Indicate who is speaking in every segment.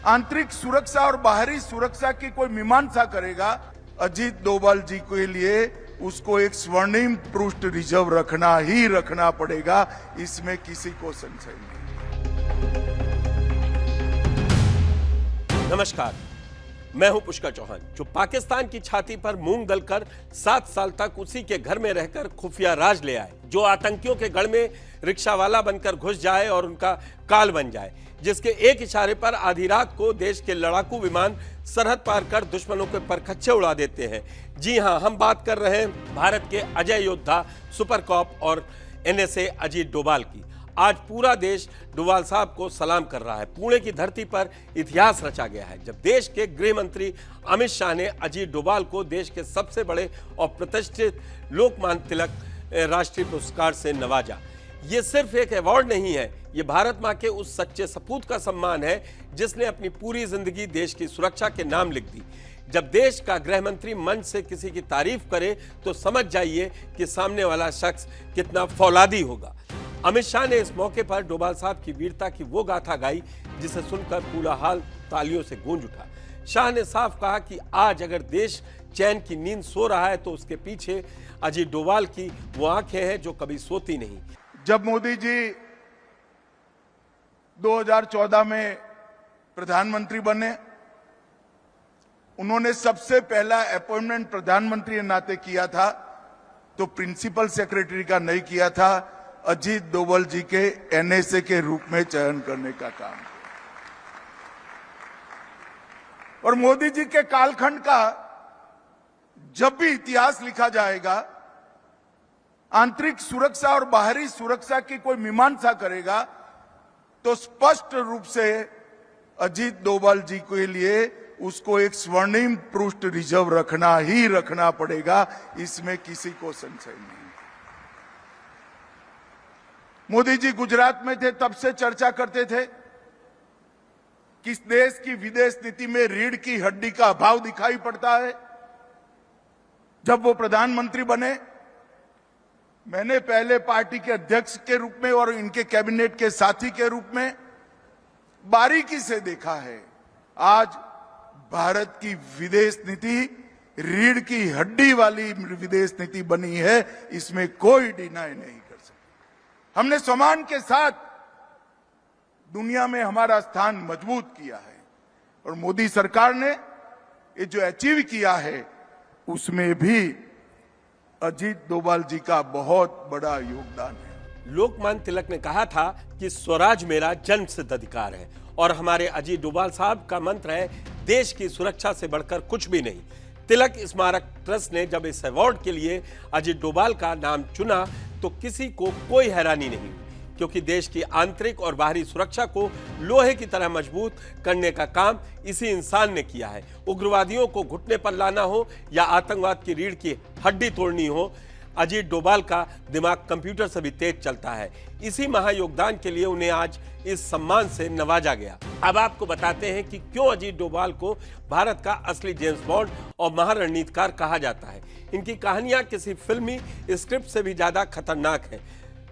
Speaker 1: आंतरिक सुरक्षा और बाहरी सुरक्षा की कोई मीमांसा करेगा, अजीत डोभाल जी के लिए उसको एक स्वर्णिम पृष्ठ रिजर्व रखना पड़ेगा, इसमें किसी को संशय नहीं।
Speaker 2: नमस्कार, मैं हूं पुष्कर चौहान। जो पाकिस्तान की छाती पर मूंग दलकर 7 साल तक उसी के घर में रहकर खुफिया राज ले आए, जो आतंकियों के गढ़ में रिक्शावाला बनकर घुस जाए और उनका काल बन जाए, जिसके एक इशारे पर आधी रात को देश के लड़ाकू विमान सरहद पार कर दुश्मनों के परखच्चे उड़ा देते हैं। जी हां, हम बात कर रहे हैं भारत के अजय योद्धा, सुपर कॉप और एनएसए अजीत डोभाल की। आज पूरा देश डोभाल साहब को सलाम कर रहा है। पुणे की धरती पर इतिहास रचा गया है जब देश के गृह मंत्री अमित शाह ने अजीत डोभाल को देश के सबसे बड़े और प्रतिष्ठित लोकमान्य तिलक राष्ट्रीय पुरस्कार से नवाजा। ये सिर्फ एक अवार्ड नहीं है, ये भारत मां के उस सच्चे सपूत का सम्मान है जिसने अपनी पूरी जिंदगी देश की सुरक्षा के नाम लिख दी। जब देश का गृह मंत्री मंच से किसी की तारीफ करे तो समझ जाइए कि सामने वाला शख्स कितना फौलादी होगा। अमित शाह ने इस मौके पर डोभाल साहब की वीरता की वो गाथा गाई जिसे सुनकर पूरा हाल तालियों से गूंज उठा। शाह ने साफ कहा कि आज अगर देश चैन की नींद सो रहा है तो उसके पीछे अजीत डोभाल की वो आंखें हैं जो कभी सोती नहीं।
Speaker 1: जब मोदी जी 2014 में प्रधानमंत्री बने, उन्होंने सबसे पहला अपॉइंटमेंट प्रधानमंत्री के नाते किया था तो प्रिंसिपल सेक्रेटरी का नहीं किया था, अजीत डोभाल जी के एनएसए के रूप में चयन करने का काम। और मोदी जी के कालखंड का जब भी इतिहास लिखा जाएगा, आंतरिक सुरक्षा और बाहरी सुरक्षा की कोई मीमांसा करेगा तो स्पष्ट रूप से अजीत डोभाल जी के लिए उसको एक स्वर्णिम पृष्ठ रिजर्व रखना पड़ेगा, इसमें किसी को संशय नहीं। मोदी जी गुजरात में थे तब से चर्चा करते थे कि देश की विदेश नीति में रीढ़ की हड्डी का अभाव दिखाई पड़ता है। जब वो प्रधानमंत्री बने, मैंने पहले पार्टी के अध्यक्ष के रूप में और इनके कैबिनेट के साथी के रूप में बारीकी से देखा है। आज भारत की विदेश नीति रीढ़ की हड्डी वाली विदेश नीति बनी है, इसमें कोई डिनाई नहीं कर सकता। हमने सम्मान के साथ दुनिया में हमारा स्थान मजबूत किया है और मोदी सरकार ने ये जो अचीव किया है उसमें भी अजीत डोभाल जी का बहुत बड़ा योगदान है।
Speaker 2: लोकमान्य तिलक ने कहा था कि स्वराज मेरा जन्म सिद्ध अधिकार है और हमारे अजीत डोभाल साहब का मंत्र है, देश की सुरक्षा से बढ़कर कुछ भी नहीं। तिलक स्मारक ट्रस्ट ने जब इस अवार्ड के लिए अजीत डोभाल का नाम चुना तो किसी को कोई हैरानी नहीं, क्योंकि देश की आंतरिक और बाहरी सुरक्षा को लोहे की तरह मजबूत करने का काम इसी इंसान ने किया है। उग्रवादियों को घुटने पर लाना हो या आतंकवाद की रीढ़ की हड्डी तोड़नी हो, अजीत डोभाल का दिमाग कंप्यूटर से भी तेज चलता है। इसी महायोगदान के लिए उन्हें आज इस सम्मान से नवाजा गया। अब आपको बताते हैं कि क्यों अजीत डोभाल को भारत का असली जेम्स बॉन्ड और महारणनीतिकार कहा जाता है। इनकी कहानियां किसी फिल्मी स्क्रिप्ट से भी ज्यादा खतरनाक है।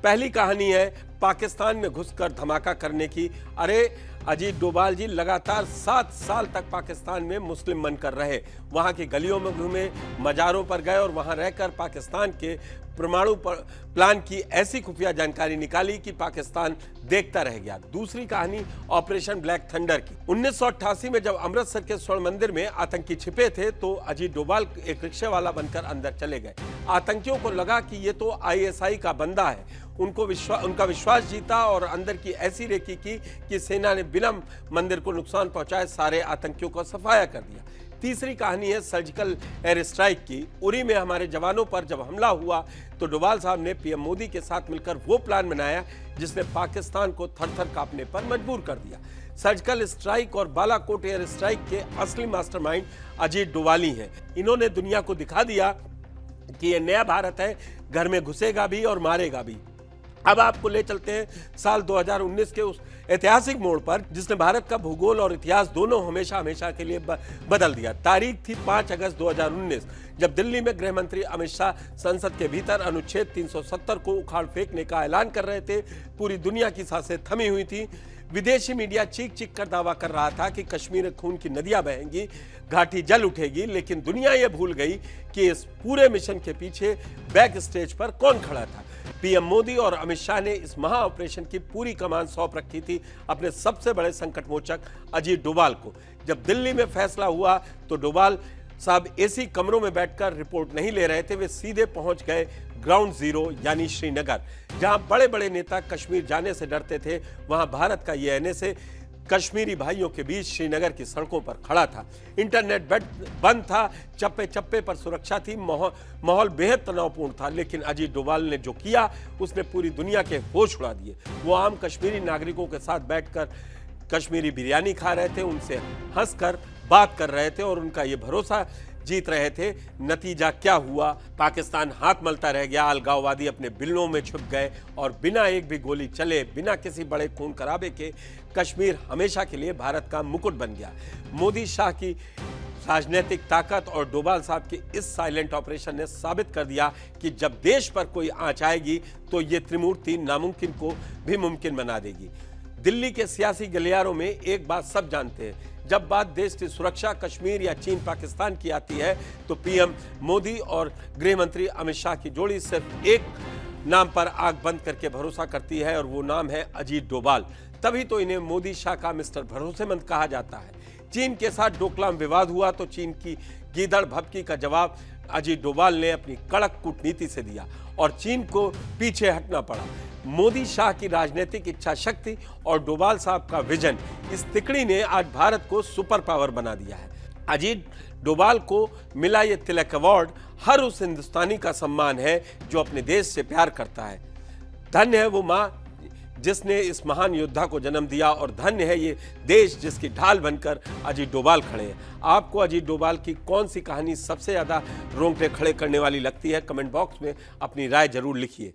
Speaker 2: पहली कहानी है पाकिस्तान में घुसकर धमाका करने की। अरे अजीत डोभाल जी लगातार 7 साल तक पाकिस्तान में मुस्लिम बनकर रहे, वहां की गलियों में घूमे, मजारों पर गए और वहां रहकर पाकिस्तान के परमाणु प्लान की ऐसी खुफिया जानकारी निकाली कि पाकिस्तान देखता रह गया। दूसरी कहानी ऑपरेशन ब्लैक थंडर की। 1988 में जब अमृतसर के स्वर्ण मंदिर में आतंकी छिपे थे तो अजीत डोभाल एक रिक्शा वाला बनकर अंदर चले गए। आतंकियों को लगा कि ये तो आईएसआई का बंदा है। उनका विश्वास जीता और अंदर की ऐसी रेकी की कि सेना ने बिना मंदिर को नुकसान पहुंचाए सारे आतंकियों को सफाया कर दिया। तीसरी कहानी है सर्जिकल एयर स्ट्राइक की। उरी में हमारे जवानों पर जब हमला हुआ तो डोभाल साहब ने पीएम मोदी के साथ मिलकर वो प्लान बनाया जिसने पाकिस्तान को थर-थर कांपने पर मजबूर कर दिया। सर्जिकल स्ट्राइक और बालाकोट एयर स्ट्राइक के असली मास्टरमाइंड अजीत डोभाल ही हैं। इन्होंने दुनिया को दिखा दिया कि ये नया भारत है, घर में घुसेगा भी और मारेगा भी। अब आपको ले चलते हैं साल 2019 के उस ऐतिहासिक मोड़ पर जिसने भारत का भूगोल और इतिहास दोनों हमेशा हमेशा के लिए बदल दिया। तारीख थी 5 अगस्त 2019 जब दिल्ली में गृह मंत्री अमित शाह संसद के भीतर अनुच्छेद 370 को उखाड़ फेंकने का ऐलान कर रहे थे। पूरी दुनिया की सांसें थमी हुई थी। विदेशी मीडिया चीख चीख कर दावा कर रहा था कि कश्मीर में खून की नदियां बहेंगी, घाटी जल उठेगी, लेकिन दुनिया यह भूल गई कि इस पूरे मिशन के पीछे बैक स्टेज पर कौन खड़ा था। पीएम मोदी और अमित शाह ने इस महा ऑपरेशन की पूरी कमान सौंप रखी थी अपने सबसे बड़े संकटमोचक अजीत डोभाल को। जब दिल्ली में फैसला हुआ तो डोभाल साहब एसी कमरों में बैठकर रिपोर्ट नहीं ले रहे थे, वे सीधे पहुंच गए ग्राउंड जीरो यानी श्रीनगर, जहां बड़े बड़े नेता कश्मीर जाने से डरते थे। वहां भारत का ये एनएसए कश्मीरी भाइयों के बीच श्रीनगर की सड़कों पर खड़ा था। इंटरनेट बंद था, चप्पे चप्पे पर सुरक्षा थी, माहौल बेहद तनावपूर्ण था। लेकिन अजीत डोभाल ने जो किया उसने पूरी दुनिया के होश उड़ा दिए। वो आम कश्मीरी नागरिकों के साथ बैठकर कश्मीरी बिरयानी खा रहे थे, उनसे हंसकर बात कर रहे थे और उनका ये भरोसा जीत रहे थे। नतीजा क्या हुआ? पाकिस्तान हाथ मलता रह गया, अलगाववादी अपने बिलों में छुप गए और बिना एक भी गोली चले, बिना किसी बड़े खून खराबे के कश्मीर हमेशा के लिए भारत का मुकुट बन गया। मोदी शाह की राजनीतिक ताकत और डोभाल साहब के इस साइलेंट ऑपरेशन ने साबित कर दिया कि जब देश पर कोई आंच आएगी तो ये त्रिमूर्ति नामुमकिन को भी मुमकिन बना देगी। दिल्ली के सियासी गलियारों में एक बात सब जानते हैं, जब बात देश की सुरक्षा कश्मीर या चीन पाकिस्तान की आती है तो पीएम मोदी और गृह मंत्री अमित शाह की जोड़ी सिर्फ एक नाम पर आंख बंद करके भरोसा करती है और वो नाम है अजीत डोभाल। तभी तो इन्हें मोदी शाह का मिस्टर भरोसेमंद कहा जाता है। चीन के साथ डोकलाम विवाद हुआ तो चीन की गीदड़ भभकी का जवाब अजीत डोभाल ने अपनी कड़क कूटनीति से दिया और चीन को पीछे हटना पड़ा। मोदी शाह की राजनीतिक इच्छा शक्ति और डोभाल साहब का विजन, इस तिकड़ी ने आज भारत को सुपर पावर बना दिया है। अजीत डोभाल को मिला ये तिलक अवार्ड हर उस हिंदुस्तानी का सम्मान है जो अपने देश से प्यार करता है। धन्य है वो मां जिसने इस महान योद्धा को जन्म दिया और धन्य है ये देश जिसकी ढाल बनकर अजीत डोभाल खड़े हैं। आपको अजीत डोभाल की कौन सी कहानी सबसे ज्यादा रोंगटे खड़े करने वाली लगती है? कमेंट बॉक्स में अपनी राय जरूर लिखिए।